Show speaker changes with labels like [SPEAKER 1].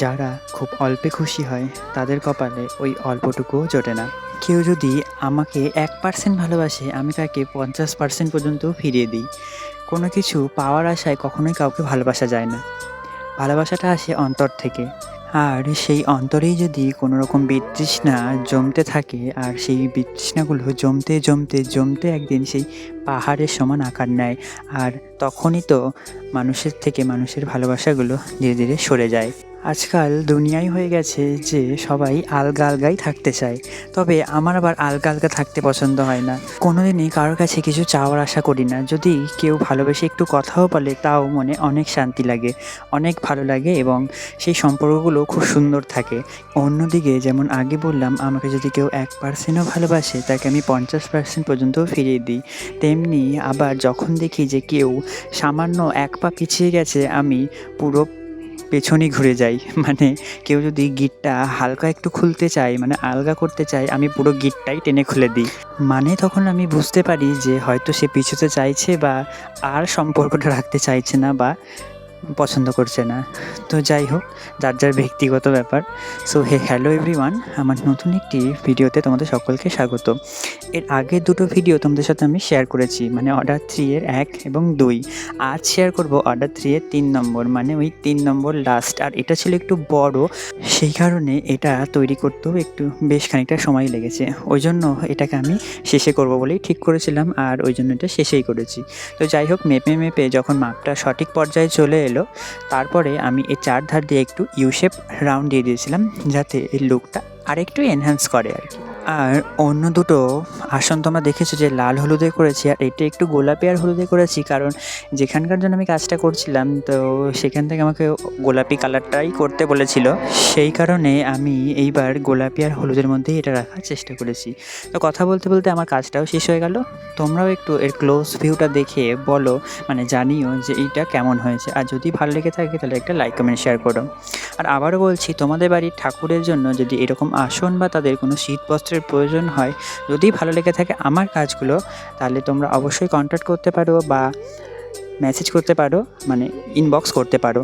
[SPEAKER 1] যারা খুব অল্পে খুশি হয় তাদের কপালে ওই অল্পটুকুও জোটে না। কেউ যদি আমাকে 1% ভালোবাসে, আমি তাকে 50% পর্যন্তও ফিরিয়ে দিই। কোনো কিছু পাওয়ার আশায় কখনোই কাউকে ভালোবাসা যায় না। ভালোবাসাটা আসে অন্তর থেকে। আর সেই অন্তরেই যদি কোনো রকম বিতৃষ্ণা জমতে থাকে, আর সেই বিতৃষ্ণাগুলো জমতে, জমতে, জমতে একদিন সেই পাহাড়ের সমান আকার নেয়। আর তখনই তো মানুষের থেকে মানুষের ভালোবাসাগুলো ধীরে, ধীরে সরে যায়। আজকাল দুনিয়াই হয়ে গেছে যে সবাই আলগা, আলগাই থাকতে চায়। তবে আমার আবার আলগা, আলগা থাকতে পছন্দ হয় না। কোনোদিনই কারোর কাছে কিছু চাওয়ার আশা করি না। যদি কেউ ভালোবেসে একটু কথাও বলে, তাও মনে অনেক শান্তি লাগে, অনেক ভালো লাগে এবং সেই সম্পর্কগুলো খুব সুন্দর থাকে। অন্যদিকে যেমন আগে বললাম, আমাকে যদি কেউ 1%ও ভালোবাসে, তাকে আমি 50% পর্যন্তও ফিরিয়ে দিই। তেমনি আবার যখন দেখি যে কেউ সামান্য 1 পা পিছিয়ে গেছে, আমি পুরো পেছনই ঘুরে যাই। মানে কেউ যদি গিঁটটা হালকা একটু খুলতে চায়, মানে আলগা করতে চায়, আমি পুরো গিঁটটাই টেনে খুলে দিই। মানে তখন আমি বুঝতে পারি যে হয়তো সে পিছোতে চাইছে বা আর সম্পর্কটা রাখতে চাইছে না বা পছন্দ করছে না। তো যাই হোক, যার, যার ব্যক্তিগত ব্যাপার। সো হ্যালো এভরিওয়ান, আমার নতুন একটি ভিডিওতে তোমাদের সকলকে স্বাগত। এর আগের দুটো ভিডিও তোমাদের সাথে আমি শেয়ার করেছি, মানে অর্ডার 3 এর 1 এবং 2। আজ শেয়ার করব অর্ডার 3 এর 3 নম্বর, মানে ওই 3 নম্বর লাস্ট। আর এটা ছিল একটু বড়, সেই কারণে এটা তৈরি করতেও একটু বেশ খানিকটা সময় লেগেছে। ওইজন্য এটাকে আমি শেষে করব বলেই ঠিক করেছিলাম, আর ওইজন্য এটা শেষেই করেছি। তো যাই হোক, মেপে, মেপে যখন মাপটা সঠিক পর্যায়ে চলে এলো, তারপরে আমি এই 4 ধার দিয়ে একটু ইউ শেপ রাউন্ড দিয়ে দিয়েছিলাম, যাতে এই লুকটা আরেকটু এনহ্যান্স করে আরকি। আর অন্য দুটো আসন তোমরা দেখেছো যে লাল হলুদে করেছি, আর এটা একটু গোলাপি আর হলুদে করেছি, কারণ যেখানকার জন্য আমি কাজটা করছিলাম, তো সেখান থেকে আমাকে গোলাপি কালারটাই করতে বলেছিল। সেই কারণে আমি এইবার গোলাপি আর হলুদের মধ্যেই এটা রাখার চেষ্টা করেছি। তো কথা বলতে, বলতে আমার কাজটাও শেষ হয়ে গেল। তোমরাও একটু এর ক্লোজ ভিউটা দেখে বলো, মানে জানিও যে এইটা কেমন হয়েছে। আর যদি ভালো লেগে থাকে তাহলে একটা লাইক, কমেন্ট, শেয়ার করো। আর আবারও বলছি, তোমাদের বাড়ির ঠাকুরের জন্য যদি এরকম আসন বা তাদের কোনো শীতবস্ত্রের প্রয়োজন হয়, যদি ভালো লেগে থাকে আমার কাজগুলো, তাহলে তোমরা অবশ্যই কন্ট্যাক্ট করতে পারো বা মেসেজ করতে পারো, মানে ইনবক্স করতে পারো।